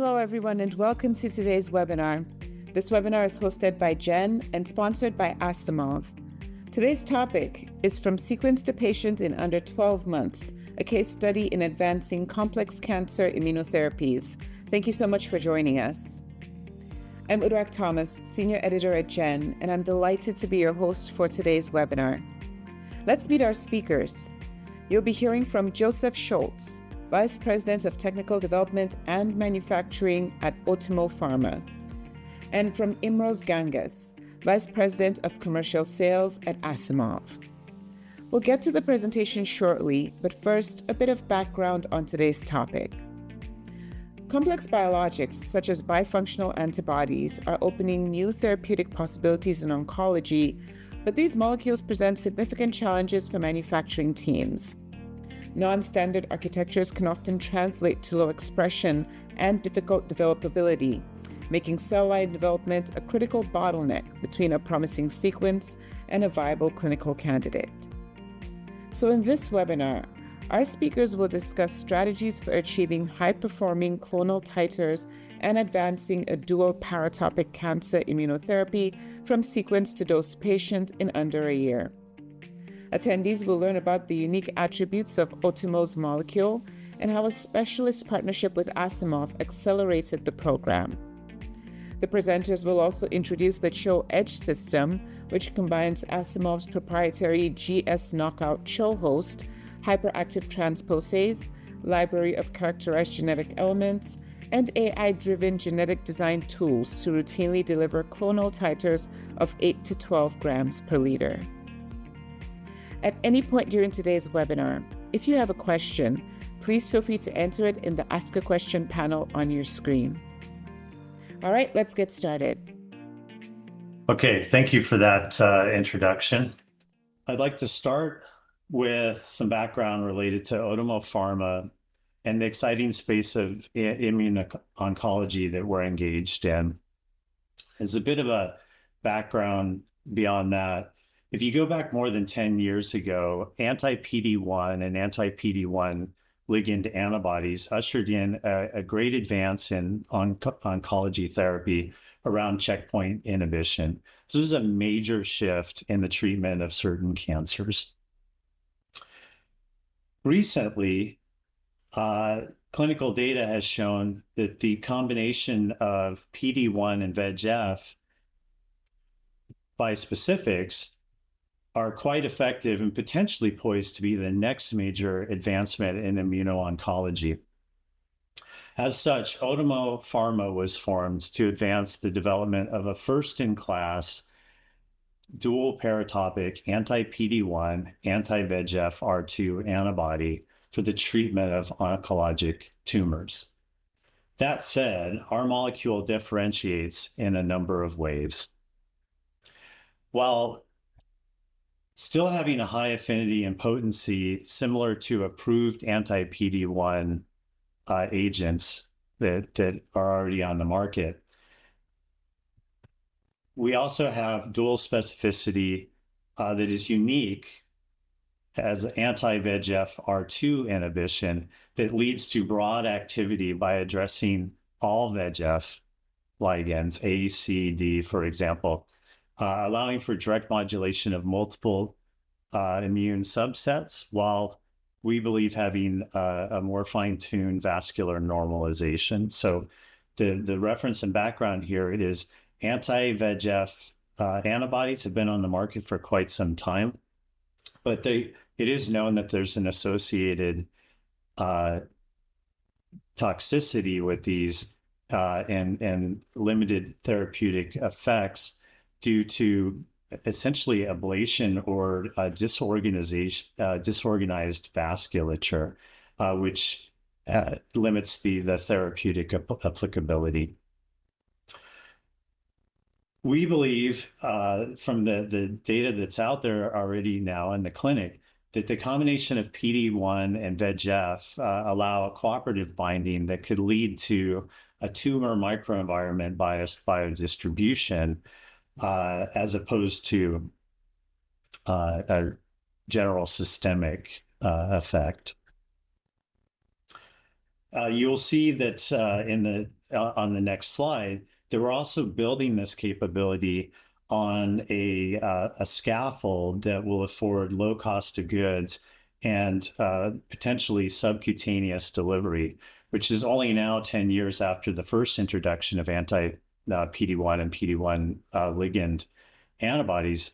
Hello, everyone, and welcome to today's webinar. This webinar is hosted by Jen and sponsored by Asimov. Today's topic is From Sequence to Patient in Under 12 Months, a case study in advancing complex cancer immunotherapies. Thank you so much for joining us. I'm Uduak Thomas, Senior Editor at Jen, and I'm delighted to be your host for today's webinar. Let's meet our speakers. You'll be hearing from Joseph Shultz, Vice President of Technical Development and Manufacturing at Ottimo Pharma, and from Imroz Ghangas, Vice President of Commercial Sales at Asimov. We'll get to the presentation shortly, but first, a bit of background on today's topic. Complex biologics, such as bifunctional antibodies, are opening new therapeutic possibilities in oncology, but these molecules present significant challenges for manufacturing teams. Non-standard architectures can often translate to low expression and difficult developability, making cell line development a critical bottleneck between a promising sequence and a viable clinical candidate. So in this webinar, our speakers will discuss strategies for achieving high-performing clonal titers and advancing a dual-paratopic cancer immunotherapy from sequence to dosed patient in under a year. Attendees will learn about the unique attributes of Ottimo's molecule and how a specialist partnership with Asimov accelerated the program. The presenters will also introduce the CHO Edge System, which combines Asimov's proprietary GS knockout CHO host, hyperactive transposase, library of characterized genetic elements, and AI-driven genetic design tools to routinely deliver clonal titers of 8 to 12 grams per liter. At any point during today's webinar, if you have a question, please feel free to enter it in the Ask a Question panel on your screen. All right, let's get started. Okay, thank you for that introduction. I'd like to start with some background related to Ottimo Pharma and the exciting space of immuno-oncology that we're engaged in. As a bit of a background beyond that, if you go back more than 10 years ago, anti-PD-1 and anti-PD-1 ligand antibodies ushered in a great advance in oncology therapy around checkpoint inhibition. So this is a major shift in the treatment of certain cancers. Recently, clinical data has shown that the combination of PD-1 and VEGF bispecifics are quite effective and potentially poised to be the next major advancement in immuno-oncology. As such, Ottimo Pharma was formed to advance the development of a first-in-class dual-paratopic anti-PD-1, anti-VEGF-R2 antibody for the treatment of oncologic tumors. That said, our molecule differentiates in a number of ways. While still having a high affinity and potency similar to approved anti-PD-1 agents that are already on the market, we also have dual specificity that is unique as anti-VEGF-R2 inhibition that leads to broad activity by addressing all VEGF ligands, A, C, D, for example, allowing for direct modulation of multiple immune subsets, while we believe having a more fine-tuned vascular normalization. So the reference and background here, it is anti-VEGF antibodies have been on the market for quite some time, but it is known that there's an associated toxicity with these and limited therapeutic effects due to essentially ablation or disorganized vasculature, which limits the therapeutic applicability. We believe from the data that's out there already now in the clinic that the combination of PD-1 and VEGF allow a cooperative binding that could lead to a tumor microenvironment biased biodistribution as opposed to a general systemic effect. You'll see that in the on the next slide, that we're also building this capability on a scaffold that will afford low cost of goods and potentially subcutaneous delivery, which is only now 10 years after the first introduction of anti-PD-1 and PD-1 ligand antibodies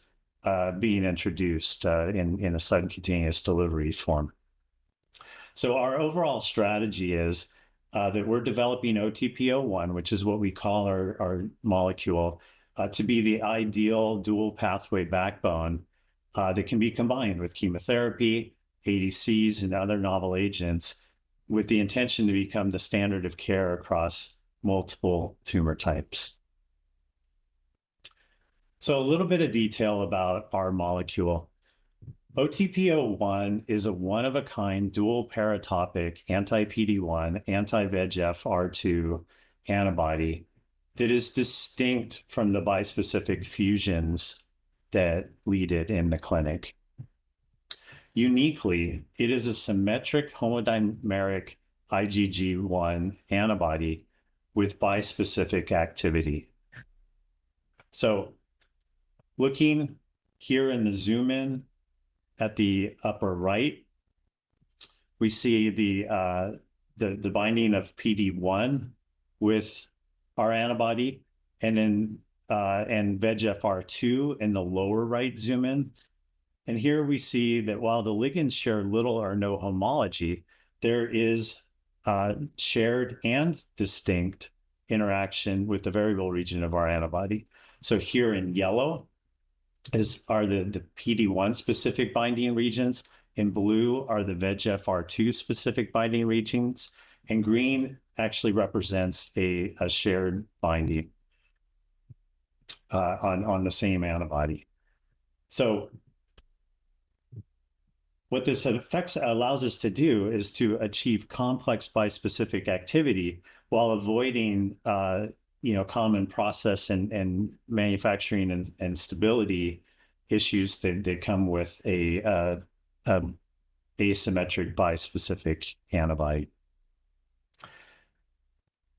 being introduced in a subcutaneous delivery form. So our overall strategy is that we're developing OTP-01, which is what we call our molecule, to be the ideal dual pathway backbone that can be combined with chemotherapy, ADCs, and other novel agents with the intention to become the standard of care across multiple tumor types. So a little bit of detail about our molecule. OTP-01 is a one-of-a-kind dual-paratopic anti-PD-1, anti-VEGF-R2 antibody that is distinct from the bispecific fusions that lead it in the clinic. Uniquely, it is a symmetric homodimeric IgG1 antibody with bispecific activity. So looking here in the zoom in at the upper right, we see the binding of PD-1 with our antibody, and then and VEGF-R2 in the lower right zoom in. And here we see that while the ligands share little or no homology, there is shared and distinct interaction with the variable region of our antibody. So here in yellow are the PD-1 specific binding regions. In blue are the VEGF-R2 specific binding regions, and green actually represents a shared binding on the same antibody. So what this allows us to do is to achieve complex bispecific activity while avoiding common process and manufacturing and stability issues that come with a asymmetric bispecific antibody.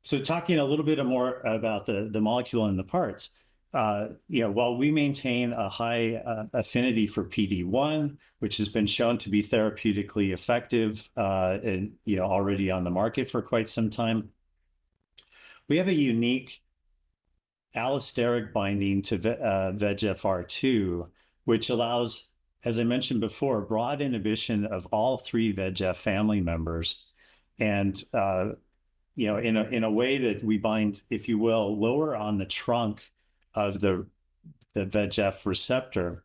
So talking a little bit more about the molecule and the parts, while we maintain a high affinity for PD-1, which has been shown to be therapeutically effective and already on the market for quite some time, we have a unique allosteric binding to VEGF-R2, which allows, as I mentioned before, broad inhibition of all three VEGF family members, and in a way that we bind, if you will, lower on the trunk of the VEGF receptor,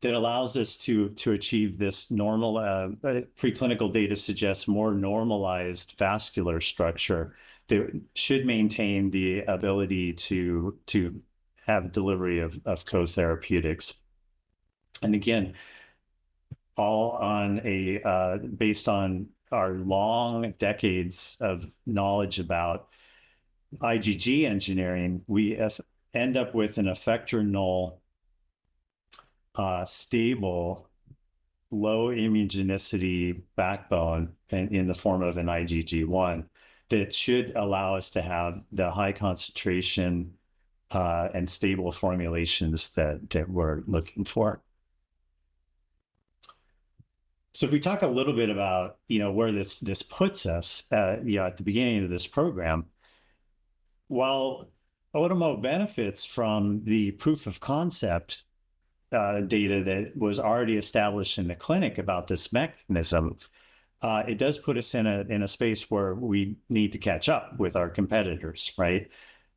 that allows us to achieve this normal, preclinical data suggests more normalized vascular structure that should maintain the ability to have delivery of co-therapeutics. And again, all on based on our long decades of knowledge about IgG engineering, we end up with an effector null, stable, low immunogenicity backbone in the form of an IgG1 that should allow us to have the high concentration and stable formulations that we're looking for. So if we talk a little bit about where this puts us at the beginning of this program, while Ottimo benefits from the proof of concept data that was already established in the clinic about this mechanism, it does put us in a space where we need to catch up with our competitors, right?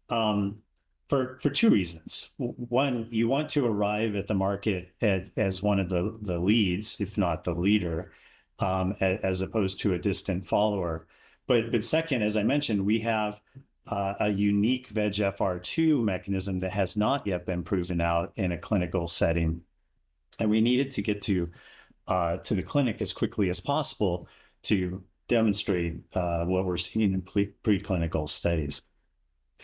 For two reasons. One, you want to arrive at the market as one of the leads, if not the leader, as opposed to a distant follower. But second, as I mentioned, we have a unique VEGF-R2 mechanism that has not yet been proven out in a clinical setting, and we needed to get to the clinic as quickly as possible to demonstrate what we're seeing in preclinical studies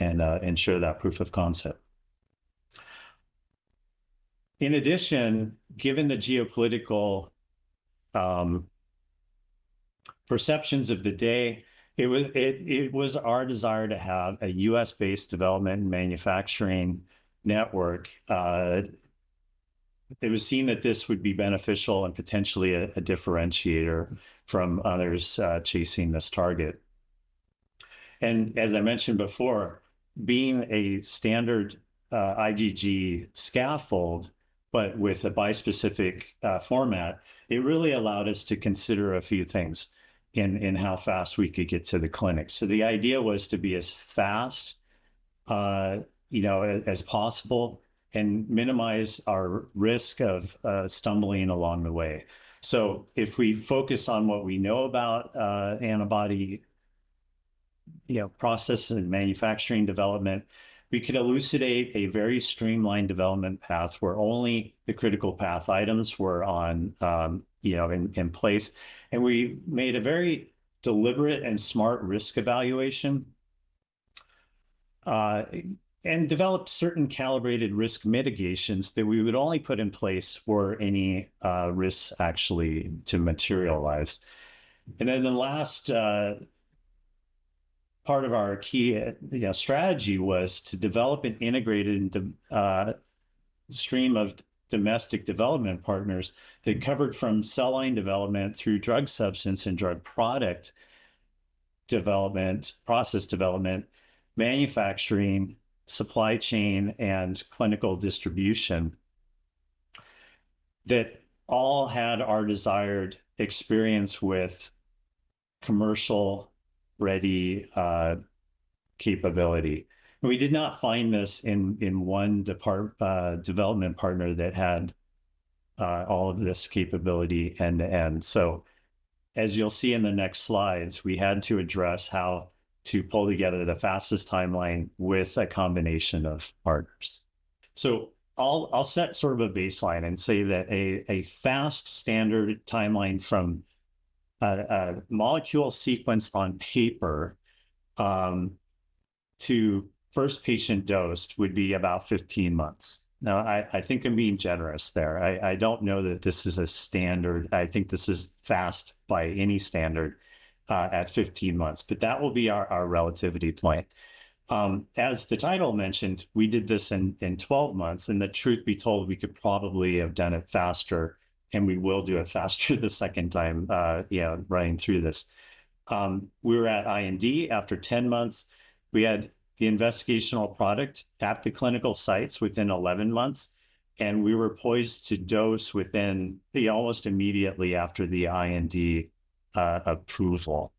and ensure that proof of concept. In addition, given the geopolitical perceptions of the day It was our desire to have a U.S.-based development and manufacturing network. It was seen that this would be beneficial and potentially a differentiator from others chasing this target. And as I mentioned before, being a standard IgG scaffold, but with a bispecific format, it really allowed us to consider a few things in how fast we could get to the clinic. So the idea was to be as fast, as possible, and minimize our risk of stumbling along the way. So if we focus on what we know about antibody, process and manufacturing development, we could elucidate a very streamlined development path where only the critical path items were on, in place. And we made a very deliberate and smart risk evaluation and developed certain calibrated risk mitigations that we would only put in place were any risks actually to materialize. And then the last part of our key strategy was to develop an integrated stream of domestic development partners that covered from cell line development through drug substance and drug product development, process development, manufacturing, supply chain, and clinical distribution, that all had our desired experience with commercial ready capability. We did not find this in one development partner that had all of this capability end to end. So as you'll see in the next slides, we had to address how to pull together the fastest timeline with a combination of partners. So I'll set sort of a baseline and say that a fast standard timeline from a molecule sequence on paper to first patient dosed would be about 15 months. Now, I think I'm being generous there. I don't know that this is a standard. I think this is fast by any standard at 15 months, but that will be our relativity point. As the title mentioned, we did this in 12 months, and the truth be told, we could probably have done it faster, and we will do it faster the second time, running through this. We were at IND after 10 months. We had the investigational product at the clinical sites within 11 months, and we were poised to dose within almost immediately after the IND approval.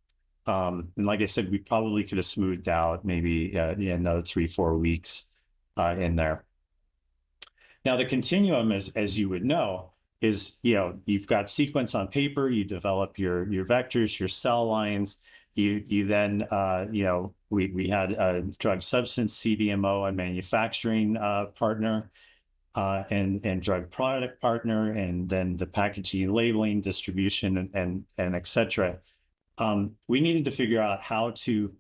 And like I said, we probably could have smoothed out maybe another 3-4 weeks in there. Now, the continuum, as you would know, is, you've got sequence on paper, you develop your vectors, your cell lines, you then, we had a drug substance CDMO and manufacturing partner, and drug product partner, and then the packaging, labeling, distribution, and et cetera. We needed to figure out how to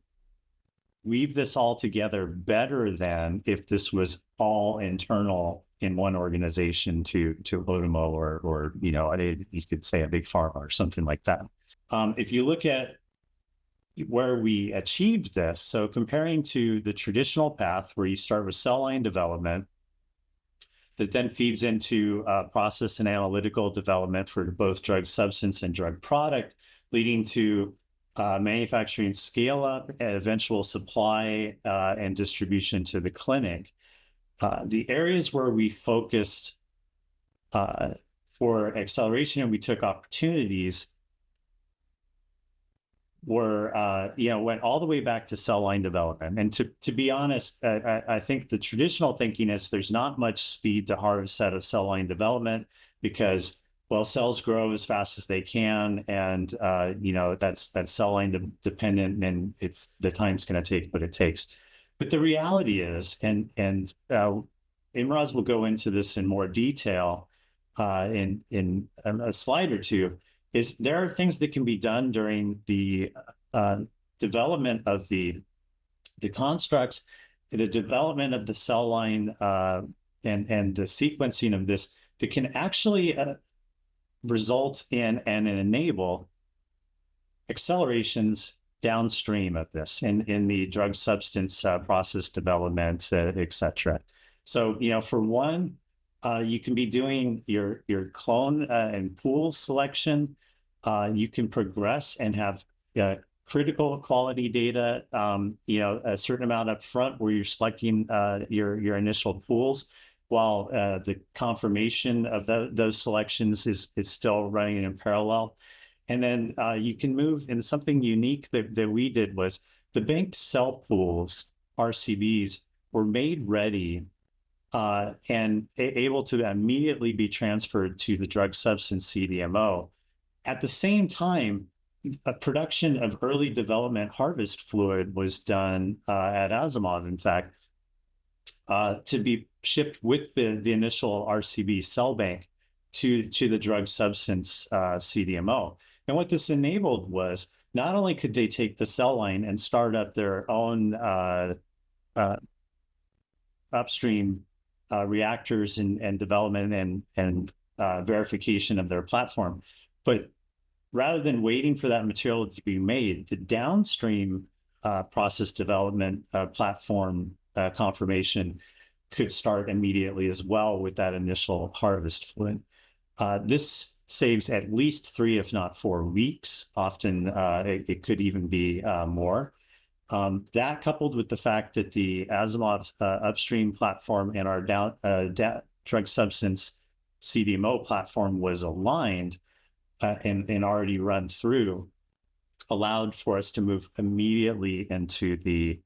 weave this all together better than if this was all internal in one organization to Ottimo or you could say a big pharma or something like that. If you look at where we achieved this, so comparing to the traditional path where you start with cell line development, that then feeds into process and analytical development for both drug substance and drug product, leading to manufacturing scale up and eventual supply and distribution to the clinic. The areas where we focused for acceleration and we took opportunities were, went all the way back to cell line development. And to be honest, I think the traditional thinking is there's not much speed to harvest out of cell line development because, well, cells grow as fast as they can, and that's cell line dependent, and it's the time's going to take what it takes. But the reality is, and Imroz will go into this in more detail in a slide or two, is there are things that can be done during the development of the constructs, the development of the cell line, and the sequencing of this that can actually result in and enable accelerations downstream of this in the drug substance process development, et cetera. So, for one, you can be doing your clone and pool selection. You can progress and have critical quality data, a certain amount up front where you're selecting your initial pools, while the confirmation of those selections is still running in parallel. And then you can move, and something unique that we did was the banked cell pools, RCBs, were made ready and able to immediately be transferred to the drug substance CDMO. At the same time, a production of early development harvest fluid was done at Asimov, in fact, to be shipped with the initial RCB cell bank to the drug substance CDMO. And what this enabled was not only could they take the cell line and start up their own upstream reactors and development and verification of their platform, but rather than waiting for that material to be made, the downstream process development platform confirmation could start immediately as well with that initial harvest fluid. This saves at least 3, if not 4 weeks. Often it could even be more. That coupled with the fact that the Asimov upstream platform and our drug substance CDMO platform was aligned and already run through, allowed for us to move immediately into the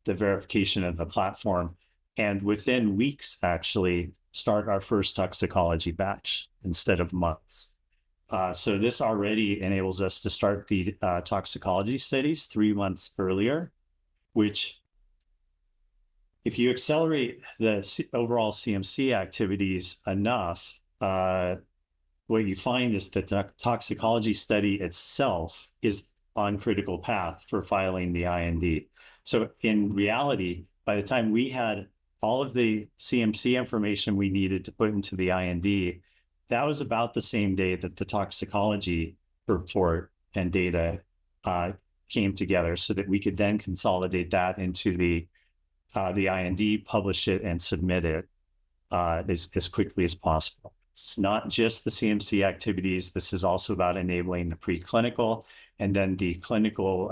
verification of the platform, and within weeks actually start our first toxicology batch instead of months. So this already enables us to start the toxicology studies 3 months earlier, which, if you accelerate the overall CMC activities enough, what you find is that the toxicology study itself is on critical path for filing the IND. So in reality, by the time we had all of the CMC information we needed to put into the IND, that was about the same day that the toxicology report and data came together, so that we could then consolidate that into the IND, publish it, and submit it as quickly as possible. It's not just the CMC activities. This is also about enabling the preclinical and then the clinical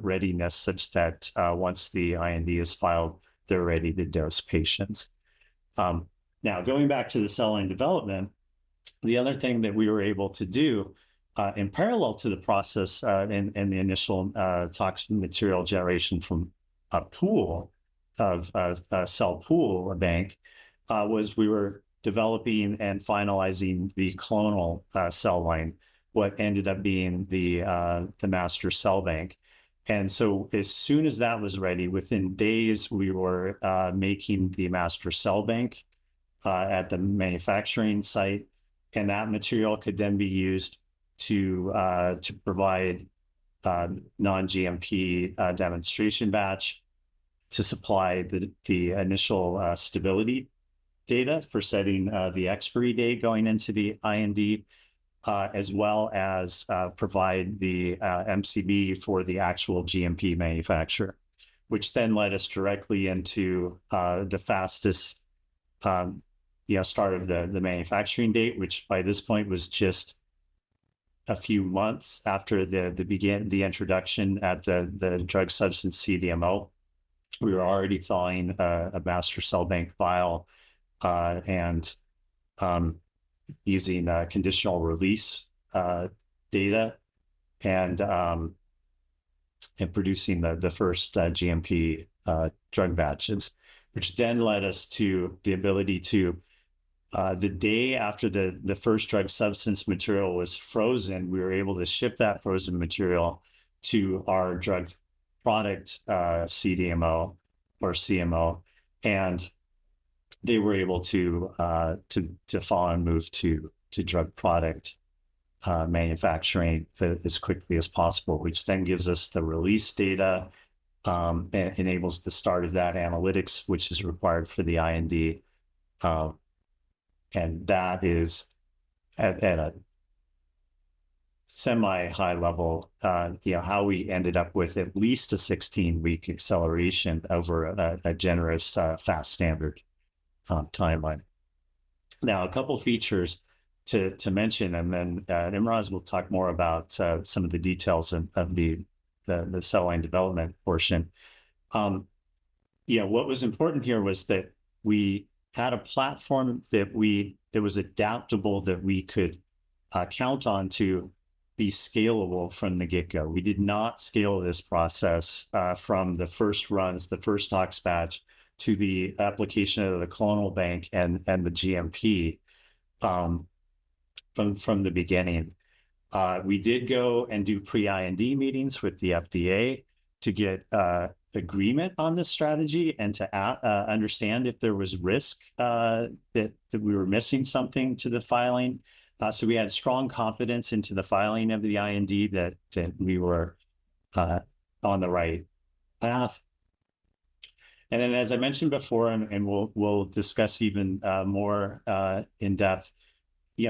readiness, such that once the IND is filed, they're ready to dose patients. Now, going back to the cell line development, the other thing that we were able to do in parallel to the process and the initial toxic material generation from a pool of a cell pool, a bank, was we were developing and finalizing the clonal cell line, what ended up being the master cell bank. And so as soon as that was ready, within days, we were making the master cell bank at the manufacturing site, and that material could then be used to provide non-GMP demonstration batch to supply the initial stability data for setting the expiry date going into the IND, as well as provide the MCB for the actual GMP manufacturer, which then led us directly into the fastest start of the manufacturing date, which by this point was just a few months after the introduction at the drug substance CDMO. We were already thawing a master cell bank vial and using conditional release data and producing the first GMP drug batches, which then led us to the ability to, the day after the first drug substance material was frozen, we were able to ship that frozen material to our drug product CDMO or CMO, and they were able to fall and move to drug product manufacturing as quickly as possible, which then gives us the release data, and enables the start of that analytics, which is required for the IND. And that is at a semi-high level, how we ended up with at least a 16-week acceleration over a generous fast standard timeline. Now, a couple features to mention, and then Imroz will talk more about some of the details of the cell line development portion. What was important here was that we had a platform that was adaptable, that we could count on to be scalable from the get-go. We did not scale this process from the first runs, the first tox batch, to the application of the clonal bank and the GMP from the beginning. We did go and do pre-IND meetings with the FDA to get agreement on this strategy and to understand if there was risk that we were missing something to the filing. So we had strong confidence into the filing of the IND that we were on the right path. And then, as I mentioned before, and we'll discuss even more in depth,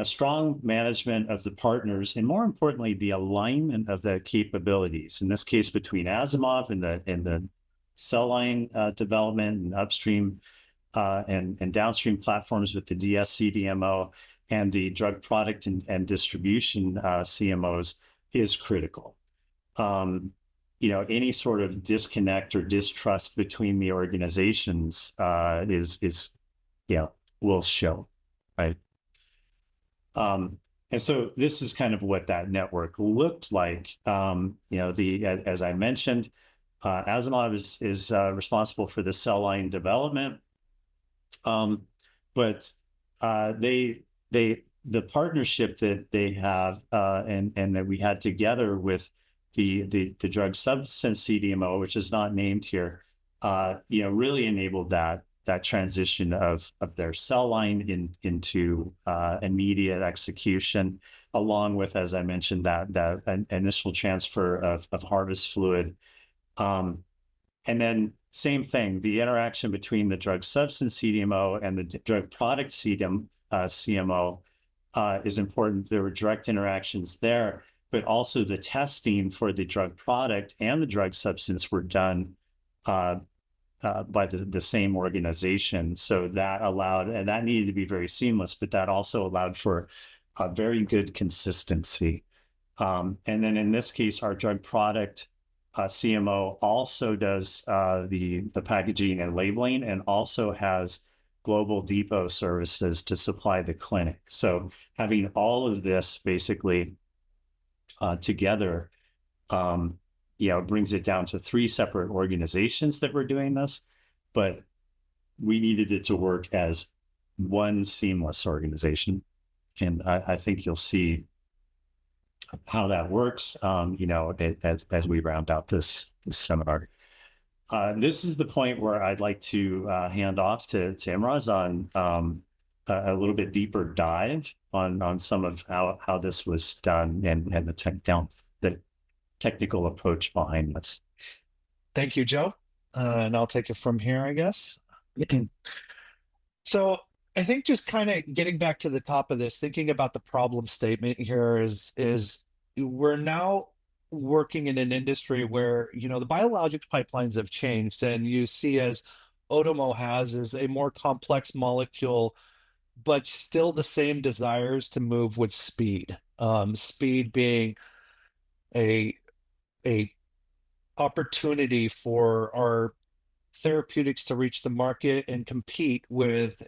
strong management of the partners, and more importantly, the alignment of the capabilities. In this case, between Asimov and the cell line development and upstream and downstream platforms with the DS CDMO and the drug product and distribution CMOs is critical. Any sort of disconnect or distrust between the organizations will show, right? And so this is kind of what that network looked like. As I mentioned, Asimov is responsible for the cell line development, but the partnership that they have and that we had together with the drug substance CDMO, which is not named here, really enabled that transition of their cell line into immediate execution, along with, as I mentioned, that initial transfer of harvest fluid. And then same thing, the interaction between the drug substance CDMO and the drug product CMO is important. There were direct interactions there, but also the testing for the drug product and the drug substance were done by the same organization. So that allowed, and that needed to be very seamless, but that also allowed for a very good consistency. And then in this case, our drug product CMO also does the packaging and labeling, and also has global depot services to supply the clinic. So having all of this basically together, brings it down to 3 separate organizations that were doing this, but we needed it to work as one seamless organization. And I think you'll see how that works, as we round out this seminar. This is the point where I'd like to hand off to Imroz on a little bit deeper dive on some of how this was done and the technical approach behind this. Thank you, Joe. And I'll take it from here, I guess. So I think just kind of getting back to the top of this, thinking about the problem statement here is we're now working in an industry where, the biologics pipelines have changed, and you see, as Ottimo has, is a more complex molecule, but still the same desires to move with speed. Speed being a opportunity for our therapeutics to reach the market and compete with,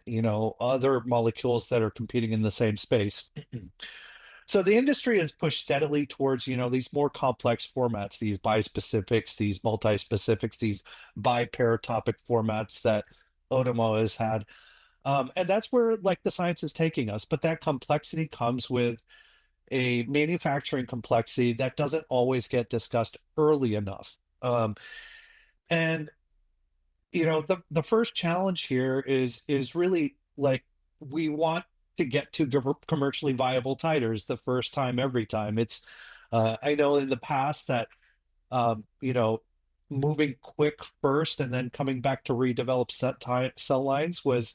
other molecules that are competing in the same space. So the industry has pushed steadily towards, these more complex formats, these bispecifics, these multispecifics, these biparatopic formats that Ottimo has had. And that's where the science is taking us. But that complexity comes with a manufacturing complexity that doesn't always get discussed early enough. And the first challenge here is really we want to get to commercially viable titers the first time, every time. It's I know in the past that moving quick first and then coming back to redevelop cell lines was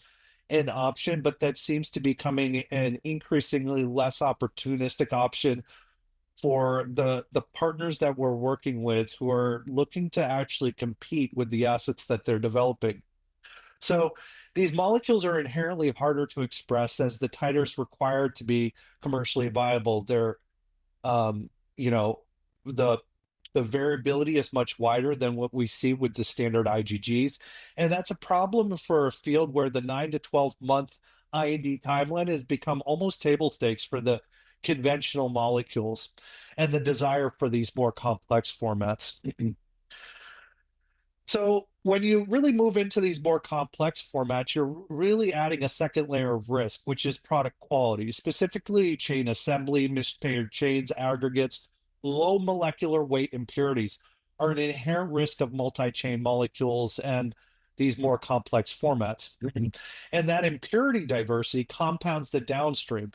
an option, but that seems to be becoming an increasingly less opportunistic option for the partners that we're working with who are looking to actually compete with the assets that they're developing. So these molecules are inherently harder to express as the titers required to be commercially viable. They're, you know, the the variability is much wider than what we see with the standard IgGs. And that's a problem for a field where the 9 to 12 month IND timeline has become almost table stakes for the conventional molecules and the desire for these more complex formats. So when you really move into these more complex formats, you're really adding a second layer of risk, which is product quality, specifically chain assembly, mispaired chains, aggregates, low molecular weight impurities are an inherent risk of multi-chain molecules and these more complex formats. And that impurity diversity compounds the downstream.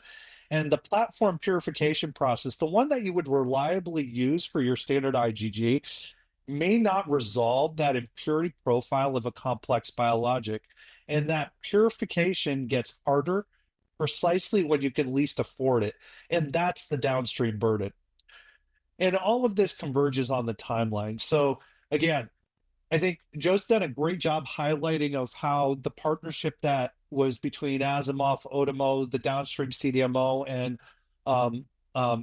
And the platform purification process, the one that you would reliably use for your standard IgG, may not resolve that impurity profile of a complex biologic. And that purification gets harder precisely when you can least afford it. And that's the downstream burden. And all of this converges on the timeline. So again, I think Joe's done a great job highlighting of how the partnership that was between Asimov, Ottimo, the downstream CDMO, and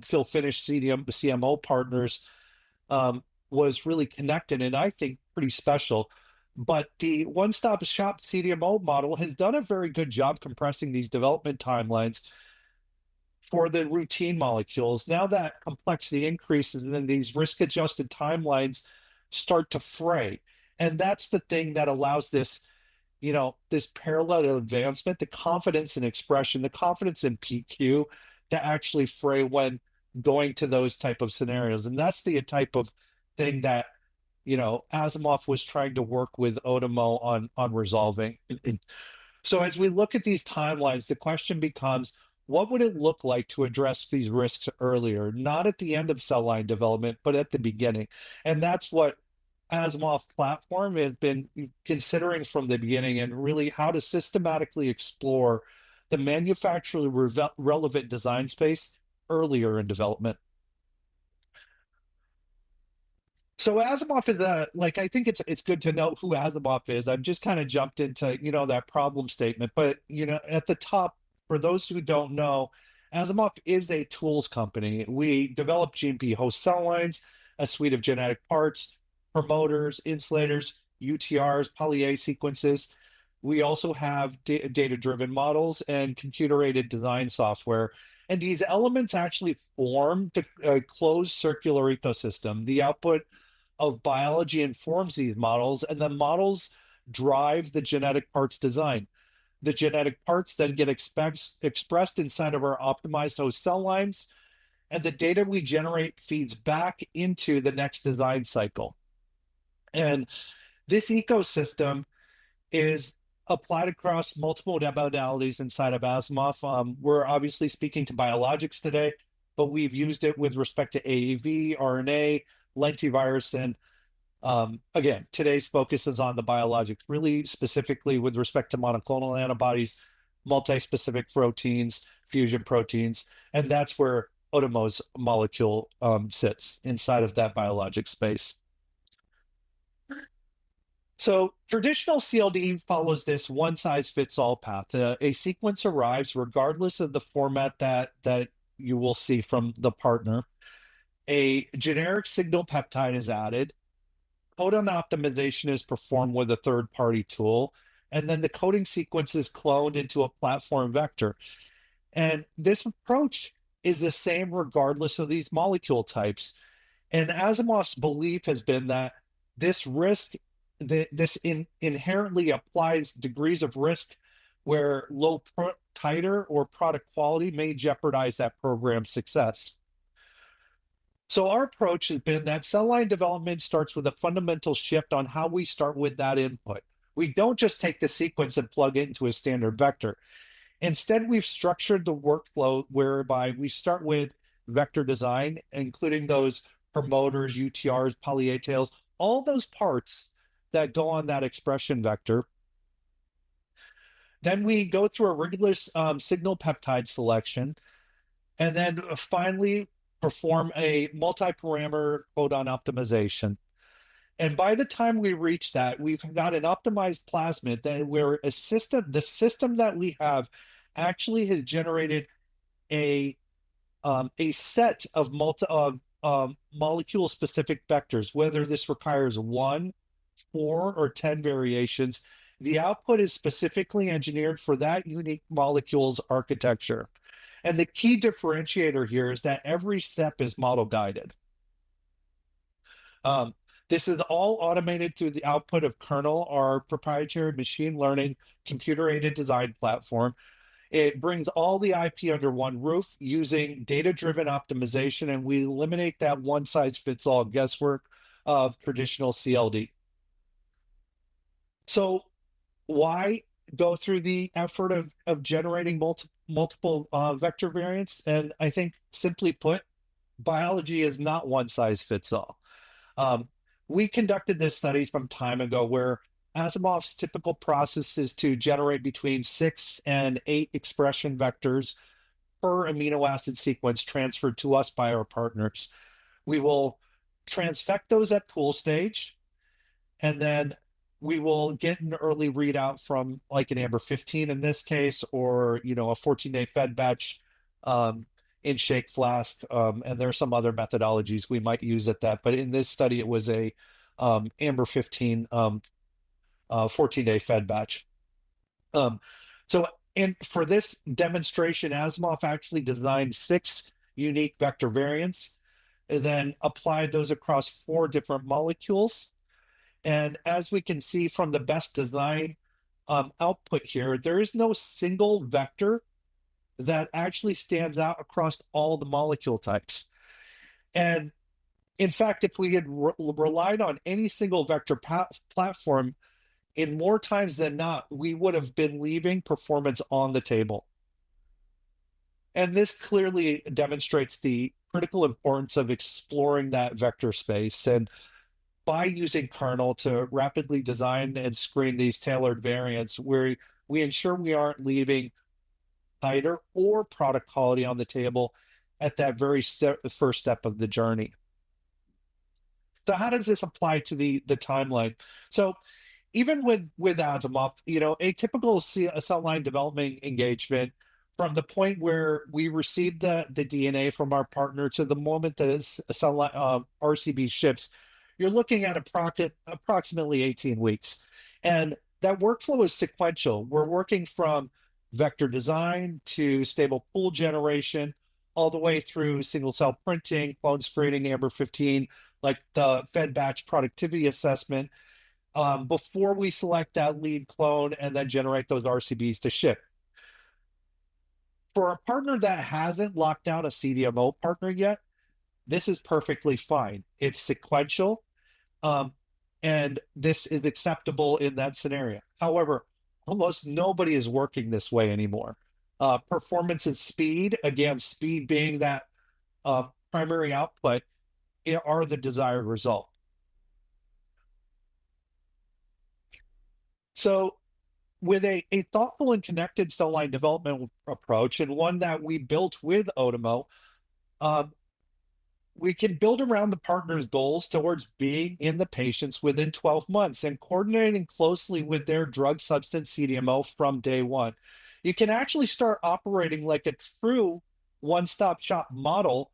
fill finish CMO partners was really connected, and I think pretty special. But the one-stop shop CDMO model has done a very good job compressing these development timelines for the routine molecules. Now that complexity increases, and then these risk-adjusted timelines start to fray. And that's the thing that allows this, this parallel advancement, the confidence in expression, the confidence in PQ to actually fray when going to those type of scenarios. And that's the type of thing that, Asimov was trying to work with Ottimo on resolving. So as we look at these timelines, the question becomes, what would it look like to address these risks earlier, not at the end of cell line development, but at the beginning? And that's what Asimov platform has been considering from the beginning, and really how to systematically explore the manufacturally relevant design space earlier in development. So Asimov is I think it's good to know who Asimov is. I've just kind of jumped into, that problem statement, but, at the top, for those who don't know, Asimov is a tools company. We develop GMP host cell lines, a suite of genetic parts, promoters, insulators, UTRs, poly-A sequences. We also have data-driven models and computer-aided design software. And these elements actually form a closed circular ecosystem. The output of biology informs these models, and the models drive the genetic parts design. The genetic parts then get expressed inside of our optimized host cell lines, and the data we generate feeds back into the next design cycle. And this ecosystem is applied across multiple modalities inside of Asimov. We're obviously speaking to biologics today, but we've used it with respect to AAV, RNA, lentivirus, and again, today's focus is on the biologics, really specifically with respect to monoclonal antibodies, multi-specific proteins, fusion proteins, and that's where Ottimo's molecule sits inside of that biologic space. So traditional CLD follows this one-size-fits-all path. A sequence arrives regardless of the format that you will see from the partner. A generic signal peptide is added. Codon optimization is performed with a third-party tool, and then the coding sequence is cloned into a platform vector. And this approach is the same regardless of these molecule types. And Asimov's belief has been that this inherently applies degrees of risk where low titer or product quality may jeopardize that program's success. So our approach has been that cell line development starts with a fundamental shift on how we start with that input. We don't just take the sequence and plug it into a standard vector. Instead, we've structured the workflow whereby we start with vector design, including those promoters, UTRs, poly-A tails, all those parts that go on that expression vector. Then we go through a rigorous signal peptide selection. And then finally, perform a multi-parameter codon optimization. And by the time we reach that, we've got an optimized plasmid that where the system that we have actually has generated a set of molecule-specific vectors, whether this requires 1, 4, or 10 variations. The output is specifically engineered for that unique molecule's architecture. And the key differentiator here is that every step is model-guided. This is all automated through the output of Kernel, our proprietary machine learning computer-aided design platform. It brings all the IP under one roof using data-driven optimization, and we eliminate that one-size-fits-all guesswork of traditional CLD. So why go through the effort of generating multiple vector variants? And I think, simply put, biology is not one-size-fits-all. We conducted this study some time ago where Asimov's typical process is to generate between 6 and 8 expression vectors per amino acid sequence transferred to us by our partners. We will transfect those at pool stage, and then we will get an early readout from like an Amber 15 in this case, or a 14-day fed batch in shake flask, and there are some other methodologies we might use at that. But in this study, it was a Amber 15 14-day fed batch. And for this demonstration, Asimov actually designed 6 unique vector variants and then applied those across 4 different molecules. And as we can see from the best design output here, there is no single vector that actually stands out across all the molecule types. And in fact, if we had relied on any single vector platform, in more times than not, we would have been leaving performance on the table. And this clearly demonstrates the critical importance of exploring that vector space. And by using Kernel to rapidly design and screen these tailored variants, where we ensure we aren't leaving titer or product quality on the table at that very first step of the journey. So how does this apply to the timeline? So even with Asimov, a typical cell line development engagement, from the point where we receive the DNA from our partner to the moment the cell line, RCB ships, you're looking at approximately 18 weeks. And that workflow is sequential. We're working from vector design to stable pool generation, all the way through single cell printing, clone screening, Amber 15, like the fed batch productivity assessment, before we select that lead clone and then generate those RCBs to ship. For a partner that hasn't locked down a CDMO partner yet, this is perfectly fine. It's sequential, and this is acceptable in that scenario. However, almost nobody is working this way anymore. Performance and speed, again, speed being that primary output, are the desired result. So with a thoughtful and connected cell line development approach, and one that we built with Ottimo, we can build around the partner's goals towards being in the patients within 12 months and coordinating closely with their drug substance CDMO from day one. You can actually start operating like a true one-stop shop model,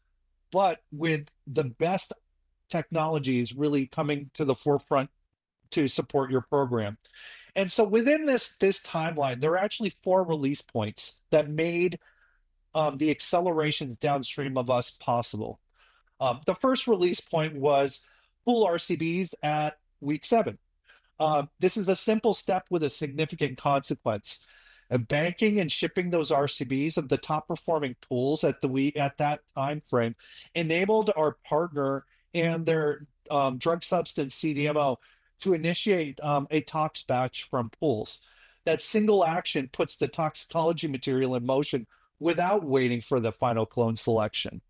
but with the best technologies really coming to the forefront to support your program. And so within this timeline, there are actually 4 release points that made the accelerations downstream of us possible. The first release point was pool RCBs at week 7. This is a simple step with a significant consequence. Banking and shipping those RCBs of the top performing pools at that time frame enabled our partner and their drug substance CDMO to initiate a tox batch from pools. That single action puts the toxicology material in motion without waiting for the final clone selection.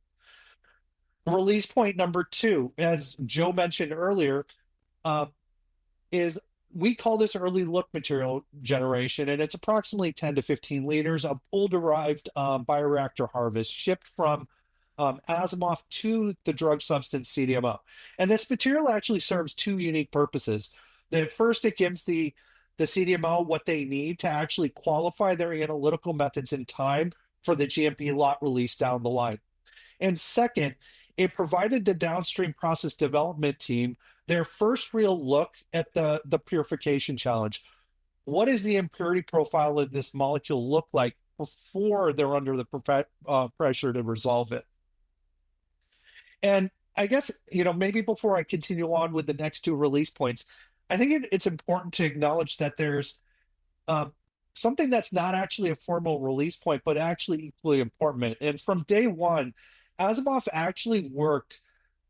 Release point number 2, as Joe mentioned earlier, is we call this early look material generation, and it's approximately 10 to 15 liters of pool-derived bioreactor harvest shipped from Asimov to the drug substance CDMO. And this material actually serves two unique purposes. That first, it gives the CDMO what they need to actually qualify their analytical methods in time for the GMP lot release down the line. And second, it provided the downstream process development team their first real look at the purification challenge. What does the impurity profile of this molecule look like before they're under the pressure to resolve it? And I guess, maybe before I continue on with the next two release points, I think it's important to acknowledge that there's something that's not actually a formal release point, but actually equally important. And from day one, Asimov actually worked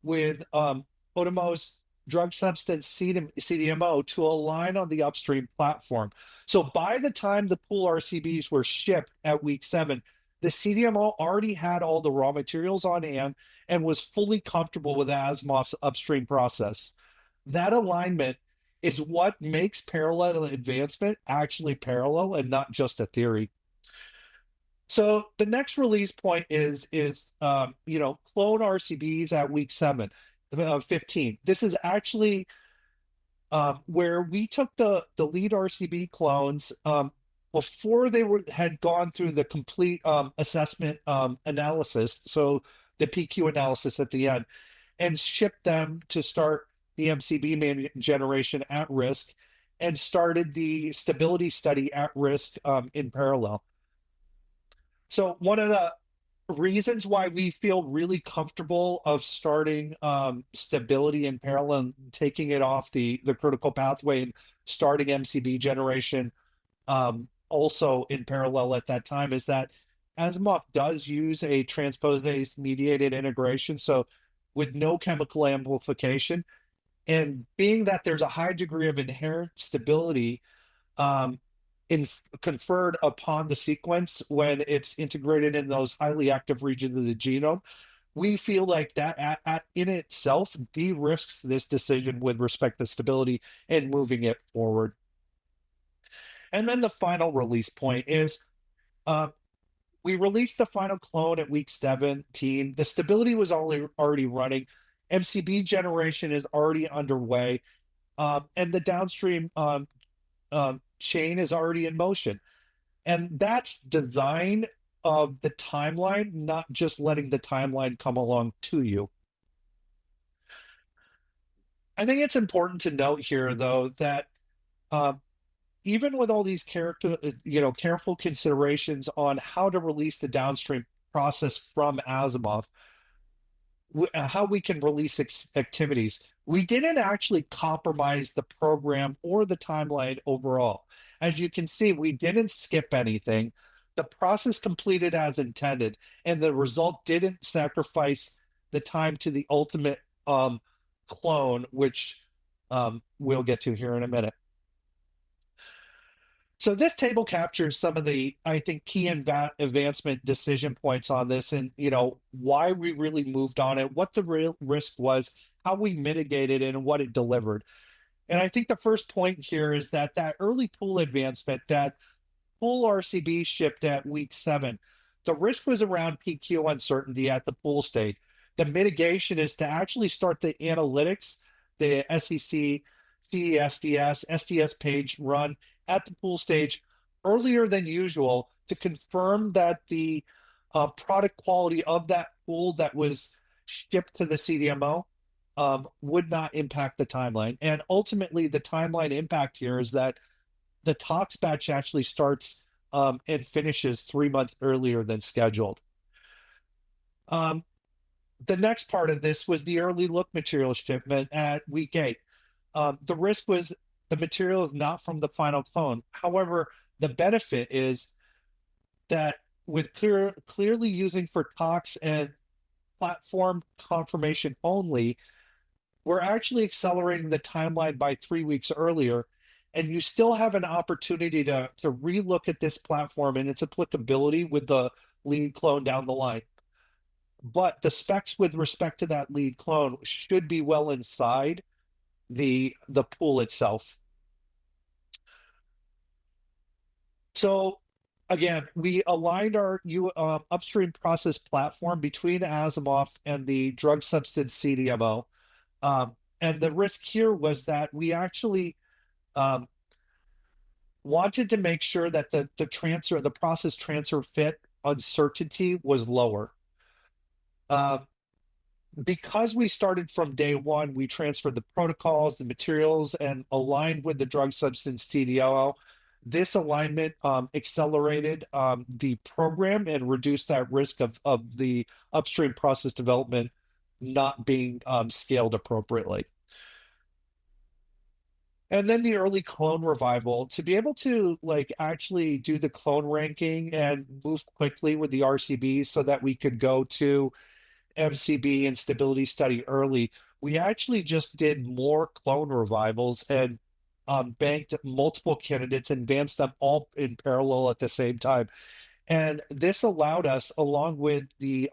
with Ottimo's drug substance CDMO to align on the upstream platform. So by the time the pool RCBs were shipped at week 7, the CDMO already had all the raw materials on hand and was fully comfortable with Asimov's upstream process. That alignment is what makes parallel advancement actually parallel and not just a theory. So the next release point is clone RCBs at week 15. This is actually where we took the lead RCB clones before they had gone through the complete assessment analysis, so the PQ analysis at the end, and shipped them to start the MCB generation at risk and started the stability study at risk in parallel. So one of the reasons why we feel really comfortable of starting stability in parallel and taking it off the critical pathway and starting MCB generation also in parallel at that time is that Asimov does use a transposase mediated integration, so with no chemical amplification. And being that there's a high degree of inherent stability conferred upon the sequence when it's integrated in those highly active regions of the genome, we feel like that in itself de-risks this decision with respect to stability and moving it forward. And then the final release point is we released the final clone at week 17. The stability was already running. MCB generation is already underway, and the downstream chain is already in motion. And that's design of the timeline, not just letting the timeline come along to you. I think it's important to note here, though, that even with all these careful considerations on how to release the downstream process from Asimov, how we can release activities, we didn't actually compromise the program or the timeline overall. As you can see, we didn't skip anything. The process completed as intended, and the result didn't sacrifice the time to the ultimate clone, which we'll get to here in a minute. So this table captures some of the, I think, key advancement decision points on this, and why we really moved on it, what the real risk was, how we mitigated it, and what it delivered. And I think the first point here is that early pool advancement, that pool RCB shipped at week 7, the risk was around PQ uncertainty at the pool state. The mitigation is to actually start the analytics, the SEC, CESDS, SDS page run at the pool stage earlier than usual to confirm that the product quality of that pool that was shipped to the CDMO would not impact the timeline. And ultimately, the timeline impact here is that the tox batch actually starts and finishes 3 months earlier than scheduled. The next part of this was the early look material shipment at week 8. The risk was the material is not from the final clone. However, the benefit is that with clearly using for tox and platform confirmation only, we're actually accelerating the timeline by 3 weeks earlier, and you still have an opportunity to relook at this platform and its applicability with the lead clone down the line. But the specs with respect to that lead clone should be well inside the pool itself. So again, we aligned our upstream process platform between Asimov and the drug substance CDMO. And the risk here was that we actually wanted to make sure that the process transfer fit uncertainty was lower. Because we started from day one, we transferred the protocols, the materials, and aligned with the drug substance CDMO. This alignment accelerated the program and reduced that risk of the upstream process development not being scaled appropriately. And then the early clone revival, to be able to actually do the clone ranking and move quickly with the RCBs so that we could go to MCB and stability study early, we actually just did more clone revivals and banked multiple candidates and advanced them all in parallel at the same time. And this allowed us, along with the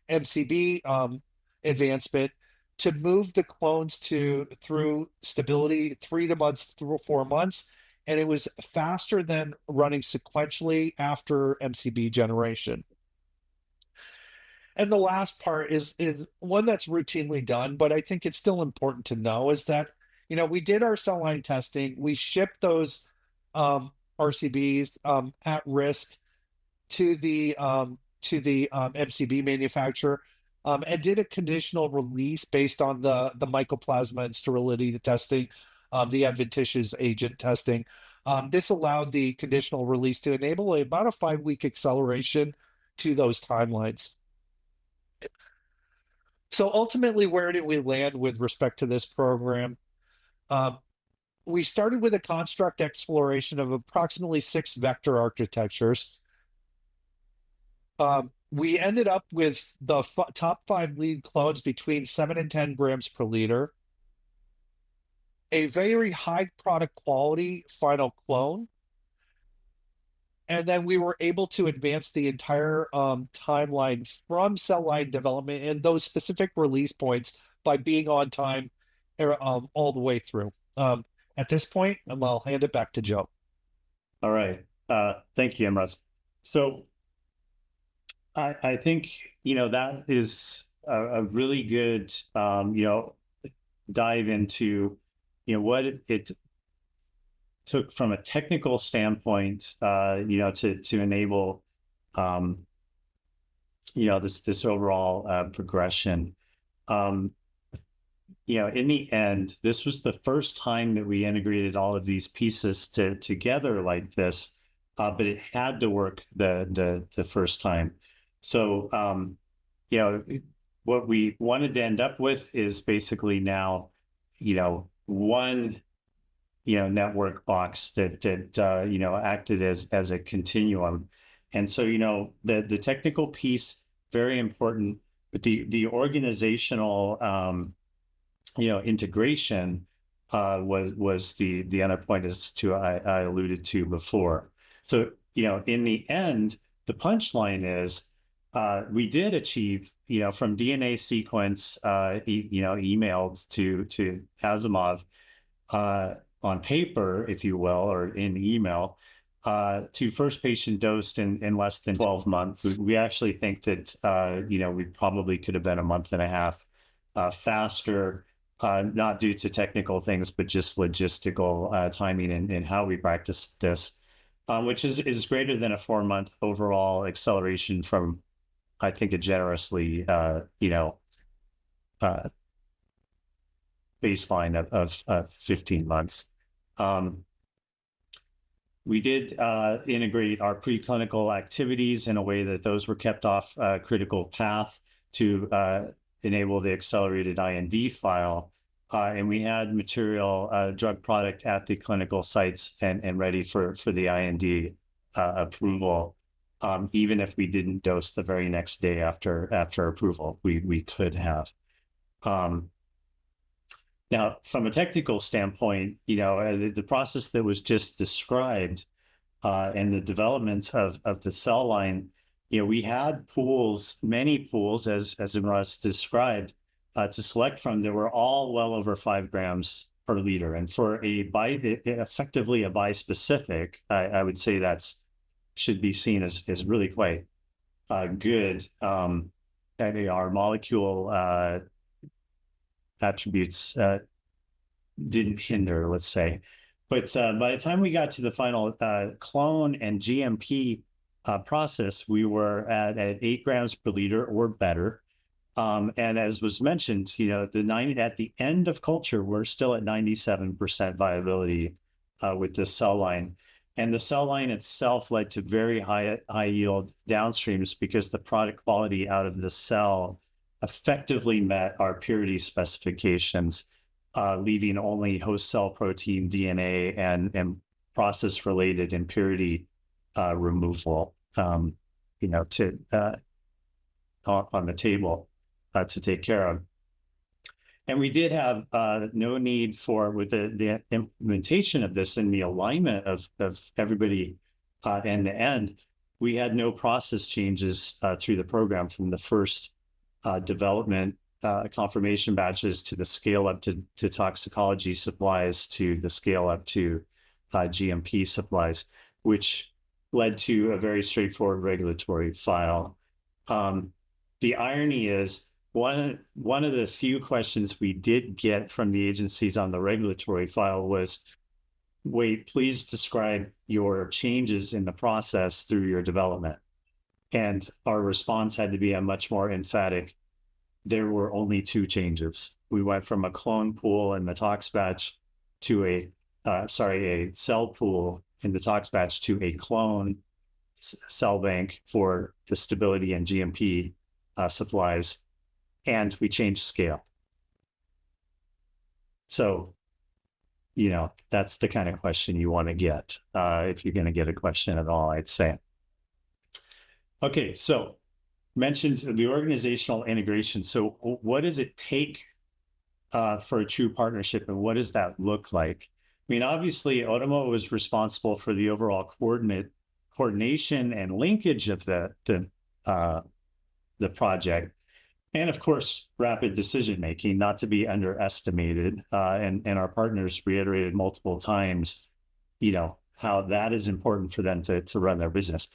MCB advancement, to move the clones through stability 4 months, and it was faster than running sequentially after MCB generation. And the last part is one that's routinely done, but I think it's still important to know, is that we did our cell line testing, we shipped those RCBs at risk to the MCB manufacturer. And did a conditional release based on the mycoplasma and sterility testing, the adventitious agent testing. This allowed the conditional release to enable about a 5-week acceleration to those timelines. So ultimately, where did we land with respect to this program? We started with a construct exploration of approximately 6 vector architectures. We ended up with the top 5 lead clones between 7 and 10 grams per liter, a very high product quality final clone, and then we were able to advance the entire timeline from cell line development and those specific release points by being on time all the way through. At this point, I'll hand it back to Joe. All right. Thank you, Imroz. So I think, that is a really good, dive into, what it took from a technical standpoint, to enable, this overall progression. In the end, this was the first time that we integrated all of these pieces together like this, but it had to work the first time. So, what we wanted to end up with is basically now, one, network box that acted as a continuum. And so, the technical piece, very important, but the organizational, integration was the other point I alluded to before. So, in the end, the punchline is, we did achieve, from DNA sequence, emailed to Asimov on paper, if you will, or in email, to first patient dosed in less than 12 months. We actually think that, we probably could have been a month and a half faster, not due to technical things, but just logistical timing and how we practiced this, which is greater than a 4-month overall acceleration from, I think, a generously, baseline of 15 months. We did integrate our preclinical activities in a way that those were kept off critical path to enable the accelerated IND file. And we had material drug product at the clinical sites and ready for the IND approval. Even if we didn't dose the very next day after approval, we could have. Now, from a technical standpoint, the process that was just described and the development of the cell line, we had many pools, as Imroz described, to select from. They were all well over 5 grams per liter. And for effectively a bispecific, I would say that's should be seen as really quite good. And our molecule attributes didn't hinder, let's say. But by the time we got to the final clone and GMP process, we were at 8 grams per liter or better. And as was mentioned, at the end of culture, we're still at 97% viability with this cell line. And the cell line itself led to very high yield downstreams because the product quality out of the cell effectively met our purity specifications, leaving only host cell protein, DNA, and process-related impurity removal, on the table to take care of. And we did have no need for, with the implementation of this and the alignment of everybody end to end, we had no process changes through the program from the first development confirmation batches to the scale up to toxicology supplies to the scale up to GMP supplies, which led to a very straightforward regulatory file. The irony is, one of the few questions we did get from the agencies on the regulatory file was, wait, please describe your changes in the process through your development. And our response had to be a much more emphatic, there were only 2 changes. We went from a clone pool in the tox batch to a cell pool in the tox batch to a clone cell bank for the stability and GMP supplies. And we changed scale. So, that's the kind of question you want to get if you're going to get a question at all, I'd say. Okay, so mentioned the organizational integration. So what does it take for a true partnership, and what does that look like? I mean, obviously, Ottimo was responsible for the overall coordination and linkage of the project. And of course, rapid decision-making, not to be underestimated. And our partners reiterated multiple times, how that is important for them to run their business.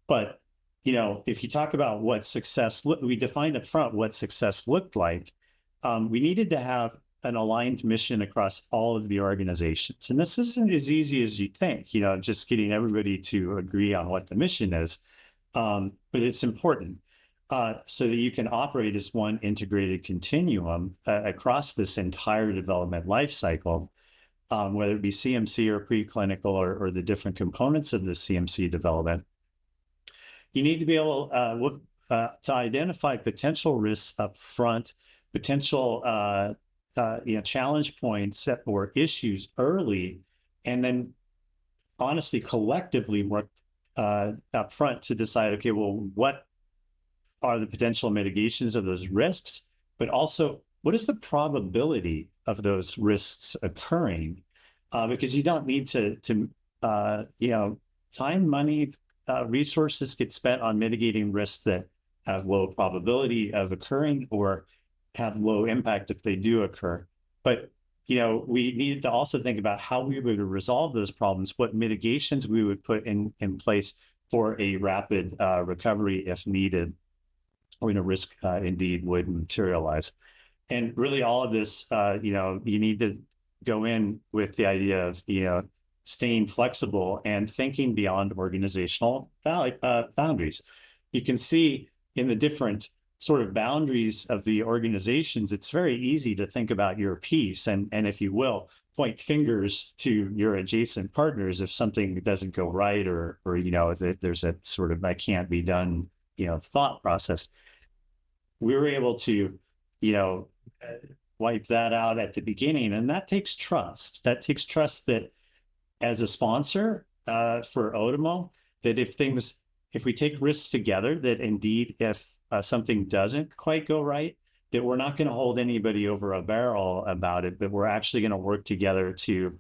But, if you talk about what success, we defined up front what success looked like, we needed to have an aligned mission across all of the organizations. And this isn't as easy as you think, just getting everybody to agree on what the mission is. But it's important. So that you can operate as one integrated continuum across this entire development life cycle, whether it be CMC or preclinical or the different components of the CMC development. You need to be able to identify potential risks up front, potential challenge points or issues early, and then honestly collectively work up front to decide, okay, well, what are the potential mitigations of those risks, but also what is the probability of those risks occurring? Because you don't need to time, money, resources get spent on mitigating risks that have low probability of occurring or have low impact if they do occur. But we needed to also think about how we would resolve those problems, what mitigations we would put in place for a rapid recovery if needed, when a risk indeed would materialize. And really all of this, you need to go in with the idea of, staying flexible and thinking beyond organizational boundaries. You can see in the different sort of boundaries of the organizations, it's very easy to think about your piece and if you will, point fingers to your adjacent partners if something doesn't go right or there's a sort of I can't be done, thought process. We were able to, wipe that out at the beginning, and that takes trust. That takes trust that as a sponsor for Ottimo, that if we take risks together, that indeed if something doesn't quite go right, that we're not going to hold anybody over a barrel about it, but we're actually going to work together to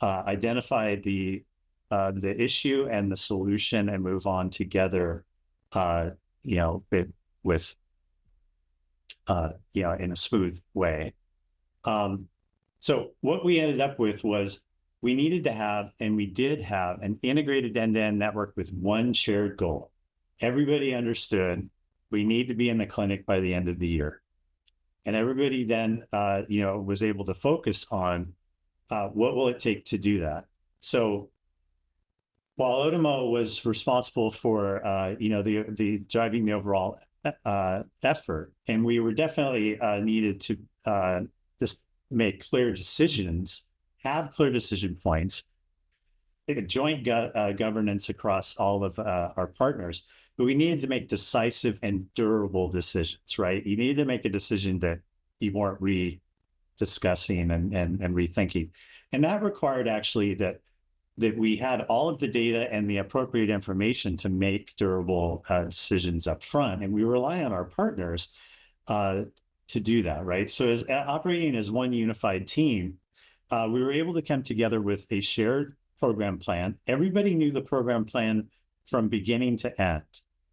identify the issue and the solution and move on together, with in a smooth way. So what we ended up with was we needed to have, and we did have, an integrated end-to-end network with one shared goal. Everybody understood we need to be in the clinic by the end of the year. And everybody then, was able to focus on what will it take to do that. So while Ottimo was responsible for, the driving the overall effort, and we were definitely needed to just make clear decisions, have clear decision points, a joint governance across all of our partners, but we needed to make decisive and durable decisions, right? You needed to make a decision that you weren't re-discussing and rethinking. And that required actually that we had all of the data and the appropriate information to make durable decisions up front. And we rely on our partners to do that, right? So as operating as one unified team, we were able to come together with a shared program plan. Everybody knew the program plan from beginning to end,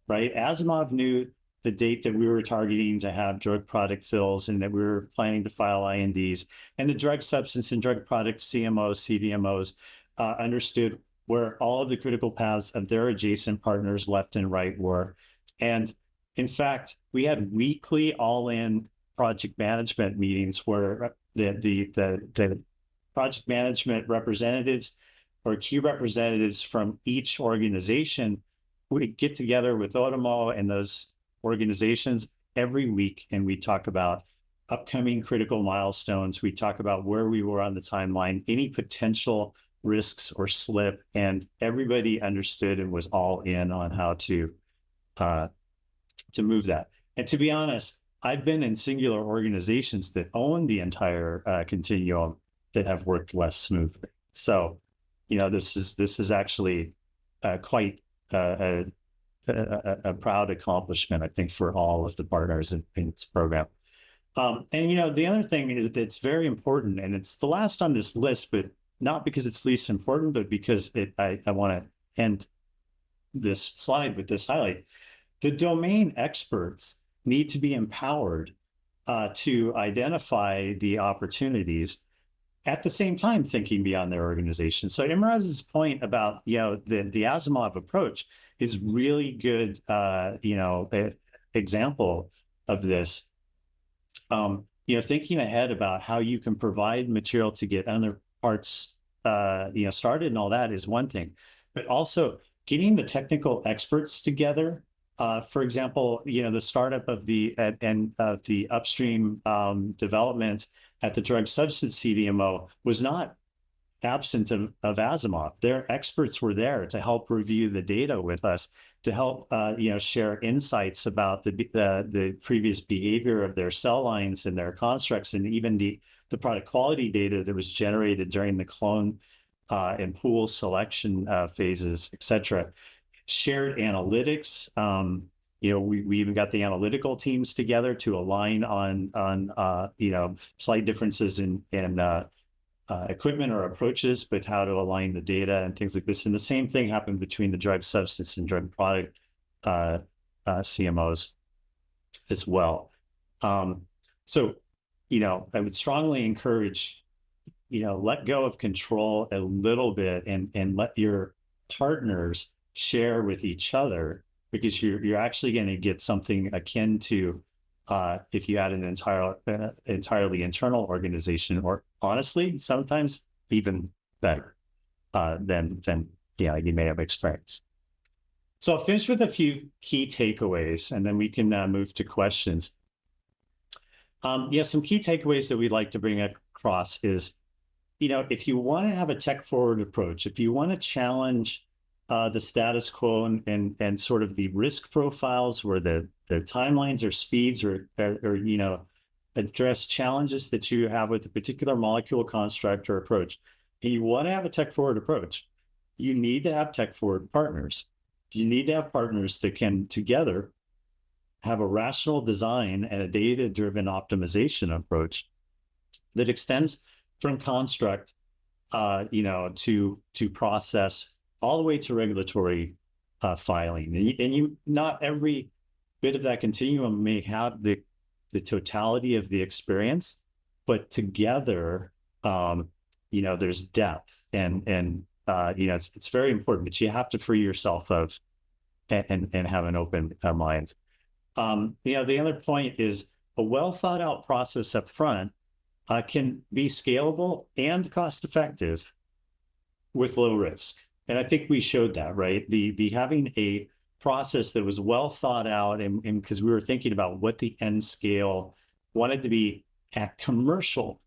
right? Asimov knew the date that we were targeting to have drug product fills and that we were planning to file INDs. And the drug substance and drug product CMOs, CDMOs understood where all of the critical paths of their adjacent partners left and right were. And in fact, we had weekly all-in project management meetings where the project management representatives or key representatives from each organization would get together with Ottimo and those organizations every week, and we talk about upcoming critical milestones. We talk about where we were on the timeline, any potential risks or slip, and everybody understood and was all in on how to move that. And to be honest, I've been in singular organizations that own the entire continuum that have worked less smoothly. So, this is actually quite a proud accomplishment, I think, for all of the partners in this program. And the other thing that's very important, and it's the last on this list, but not because it's least important, but because I want to end this slide with this highlight. The domain experts need to be empowered to identify the opportunities, at the same time thinking beyond their organization. So Imroz's point about the Asimov approach is really good example of this. Thinking ahead about how you can provide material to get other parts started and all that is one thing, but also getting the technical experts together. For example, the startup of the upstream development at the drug substance CDMO was not absent of Asimov. Their experts were there to help review the data with us, to help share insights about the previous behavior of their cell lines and their constructs, and even the product quality data that was generated during the clone and pool selection phases, et cetera. Shared analytics. We even got the analytical teams together to align on slight differences in equipment or approaches, but how to align the data and things like this. And the same thing happened between the drug substance and drug product CMOs as well. So, I would strongly encourage, let go of control a little bit and let your partners share with each other, because you're actually going to get something akin to if you had an entirely internal organization, or honestly, sometimes even better than you may have experienced. So I'll finish with a few key takeaways, and then we can move to questions. Some key takeaways that we'd like to bring across is, if you want to have a tech-forward approach, if you want to challenge the status quo and sort of the risk profiles where the timelines or speeds or address challenges that you have with a particular molecule construct or approach, and you want to have a tech-forward approach, you need to have tech-forward partners. You need to have partners that can together have a rational design and a data-driven optimization approach that extends from construct, to process all the way to regulatory filing. And not every bit of that continuum may have the totality of the experience, but together, there's depth and it's very important, but you have to free yourself of and have an open mind. The other point is a well thought out process up front can be scalable and cost effective with low risk. And I think we showed that, right? The having a process that was well thought out, and because we were thinking about what the end scale wanted to be at commercial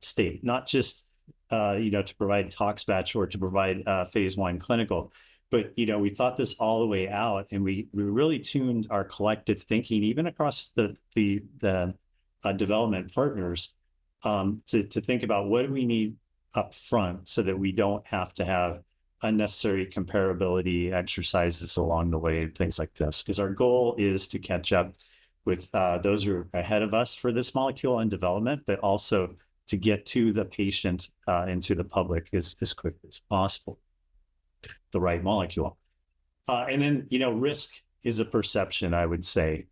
state, not just to provide tox batch or to provide phase 1 clinical, but we thought this all the way out, and we really tuned our collective thinking even across the development partners to think about what do we need up front so that we don't have to have unnecessary comparability exercises along the way and things like this, because our goal is to catch up with those who are ahead of us for this molecule in development, but also to get to the patient and to the public as quickly as possible, the right molecule. And then, risk is a perception, I would say.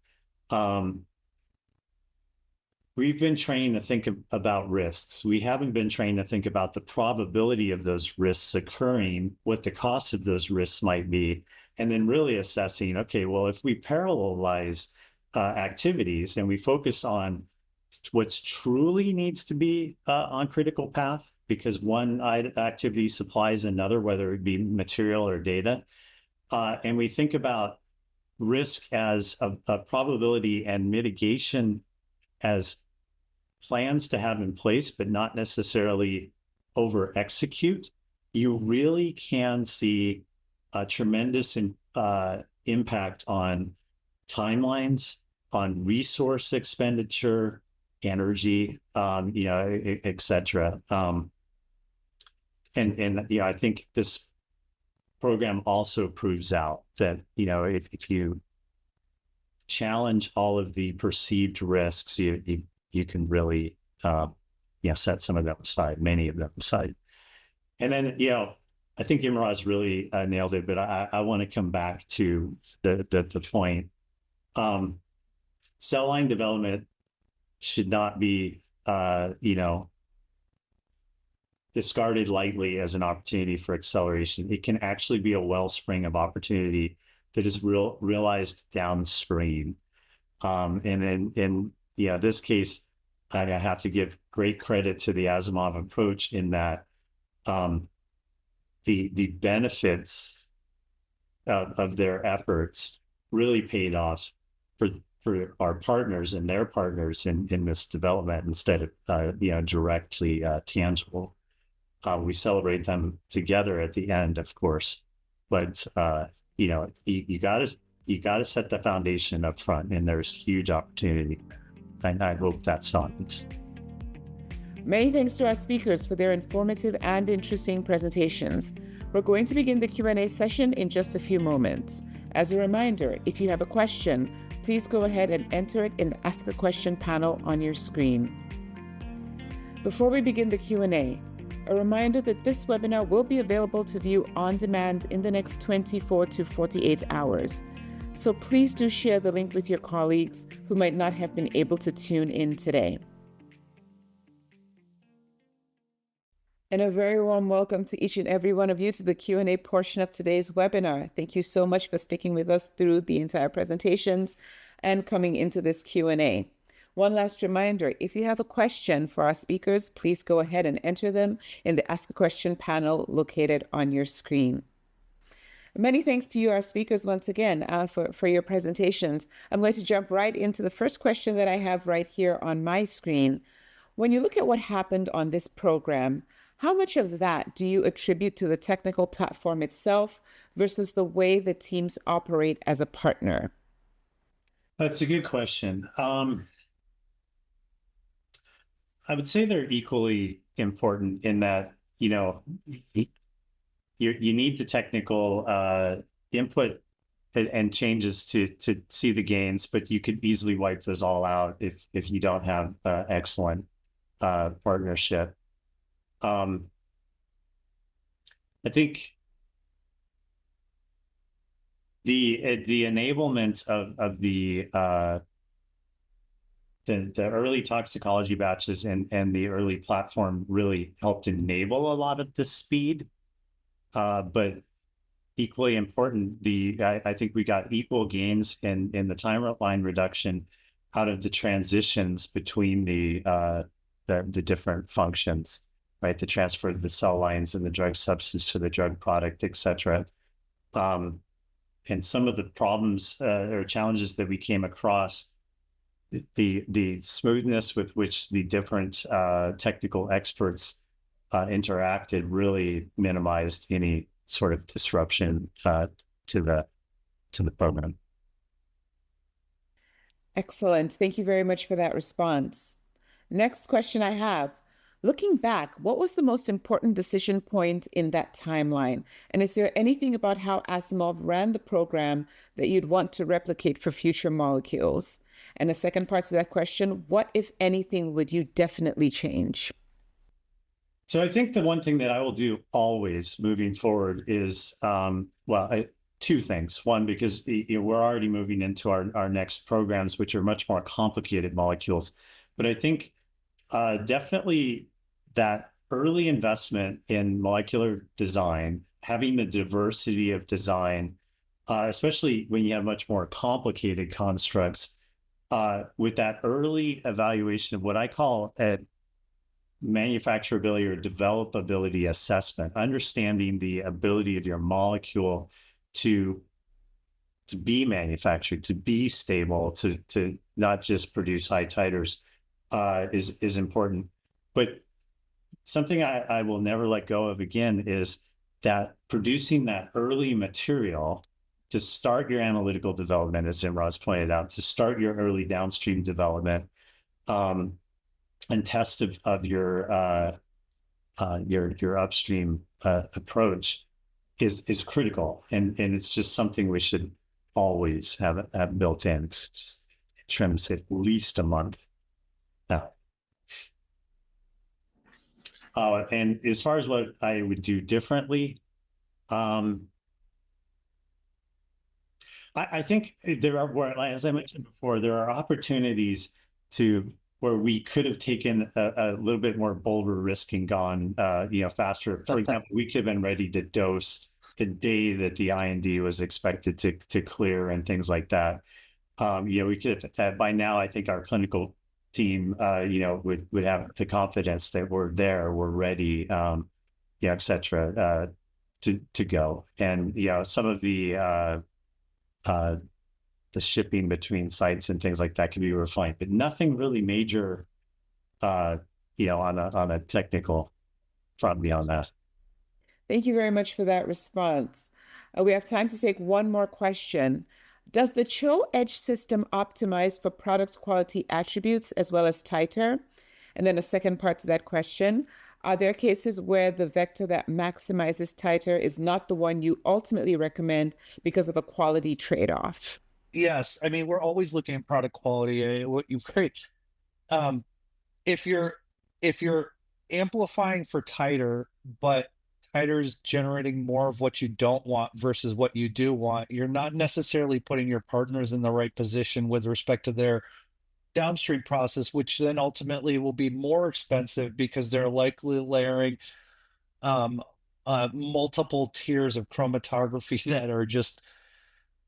We've been trained to think about risks. We haven't been trained to think about the probability of those risks occurring, what the cost of those risks might be, and then really assessing, okay, well, if we parallelize activities and we focus on what's truly needs to be on critical path, because one activity supplies another, whether it be material or data, and we think about risk as a probability and mitigation as plans to have in place, but not necessarily over execute, you really can see a tremendous impact on timelines, on resource expenditure, energy, et cetera. I think this program also proves out that, if you challenge all of the perceived risks, you can really, set some of them aside, many of them aside. And then, I think Imroz really nailed it, but I want to come back to the point. Cell line development should not be, discarded lightly as an opportunity for acceleration. It can actually be a wellspring of opportunity that is realized downstream. And in this case, I have to give great credit to the Asimov approach in that the benefits of their efforts really paid off for our partners and their partners in this development instead of directly tangible. We celebrate them together at the end, of course, but you got to set the foundation up front, and there's huge opportunity. And I hope that's obvious. Many thanks to our speakers for their informative and interesting presentations. We're going to begin the Q&A session in just a few moments. As a reminder, if you have a question, please go ahead and enter it in the Ask a Question panel on your screen. Before we begin the Q&A, a reminder that this webinar will be available to view on demand in the next 24 to 48 hours. So please do share the link with your colleagues who might not have been able to tune in today. And a very warm welcome to each and every one of you to the Q&A portion of today's webinar. Thank you so much for sticking with us through the entire presentations and coming into this Q&A. One last reminder, if you have a question for our speakers, please go ahead and enter them in the Ask a Question panel located on your screen. Many thanks to you, our speakers, once again, for your presentations. I'm going to jump right into the first question that I have right here on my screen. When you look at what happened on this program, how much of that do you attribute to the technical platform itself versus the way the teams operate as a partner? That's a good question. I would say they're equally important in that, you need the technical input and changes to see the gains, but you could easily wipe those all out if you don't have excellent partnership. I think the enablement of the the early toxicology batches and the early platform really helped enable a lot of the speed. But equally important, I think we got equal gains in the timeline reduction out of the transitions between the different functions, right? The transfer of the cell lines and the drug substance to the drug product, et cetera. And some of the problems or challenges that we came across, the smoothness with which the different technical experts interacted really minimized any sort of disruption to the program. Excellent. Thank you very much for that response. Next question I have. Looking back, what was the most important decision point in that timeline? And is there anything about how Asimov ran the program that you'd want to replicate for future molecules? And the second part to that question, what, if anything, would you definitely change? So I think the one thing that I will do always moving forward is, two things. One, because we're already moving into our next programs, which are much more complicated molecules. But I think definitely that early investment in molecular design, having the diversity of design, especially when you have much more complicated constructs, with that early evaluation of what I call a manufacturability or developability assessment, understanding the ability of your molecule to be manufactured, to be stable, to not just produce high titers, is important. But something I will never let go of again is that producing that early material to start your analytical development, as Imroz pointed out, to start your early downstream development, and test of your upstream approach is critical, and it's just something we should always have built in. It's just, it trims at least a month now. And as far as what I would do differently, I think there are, as I mentioned before, there are opportunities where we could have taken a little bit more bolder risk and gone, faster. For example, we could have been ready to dose the day that the IND was expected to clear and things like that. We could have, by now, I think our clinical team, would have the confidence that we're ready, et cetera, to go. And, some of the shipping between sites and things like that can be refined, but nothing really major, on a technical front beyond that. Thank you very much for that response. We have time to take one more question. Does the CHO Edge system optimize for product quality attributes as well as titer? And then a second part to that question, are there cases where the vector that maximizes titer is not the one you ultimately recommend because of a quality trade-off? Yes, I mean, we're always looking at product quality. What you create, if you're amplifying for titer, but titer's generating more of what you don't want versus what you do want, you're not necessarily putting your partners in the right position with respect to their downstream process, which then ultimately will be more expensive because they're likely layering multiple tiers of chromatography that are just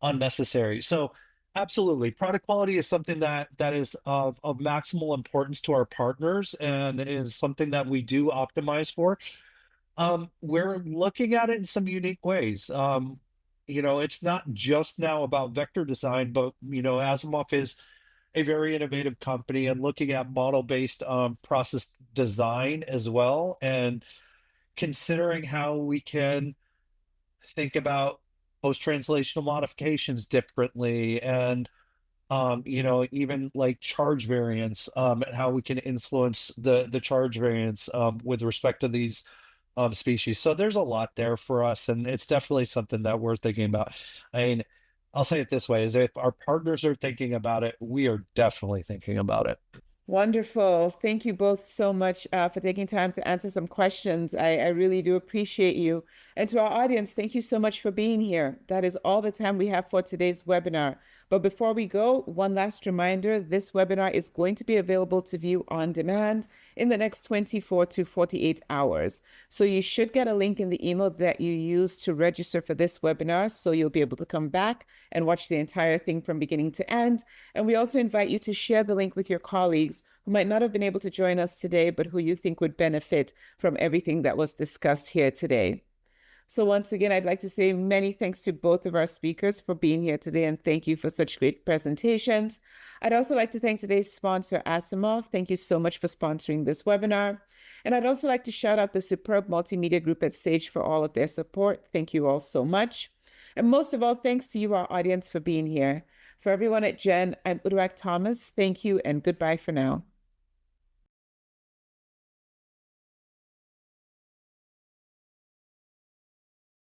unnecessary. So absolutely, product quality is something that is of maximal importance to our partners and is something that we do optimize for. We're looking at it in some unique ways. It's not just now about vector design, but Asimov is a very innovative company and looking at model-based process design as well, and considering how we can think about post-translational modifications differently, and even like charge variants, and how we can influence the charge variants with respect to these species. So there's a lot there for us, and it's definitely something that we're thinking about. I mean, I'll say it this way, is if our partners are thinking about it, we are definitely thinking about it. Wonderful. Thank you both so much for taking time to answer some questions. I really do appreciate you. And to our audience, thank you so much for being here. That is all the time we have for today's webinar. But before we go, one last reminder, this webinar is going to be available to view on demand in the next 24 to 48 hours. So you should get a link in the email that you use to register for this webinar, so you'll be able to come back and watch the entire thing from beginning to end. And we also invite you to share the link with your colleagues who might not have been able to join us today, but who you think would benefit from everything that was discussed here today. So once again, I'd like to say many thanks to both of our speakers for being here today, and thank you for such great presentations. I'd also like to thank today's sponsor, Asimov. Thank you so much for sponsoring this webinar. And I'd also like to shout out the superb multimedia group at Sage for all of their support. Thank you all so much. And most of all, thanks to you, our audience, for being here. For everyone at Gen, I'm Uduak Thomas. Thank you and goodbye for now.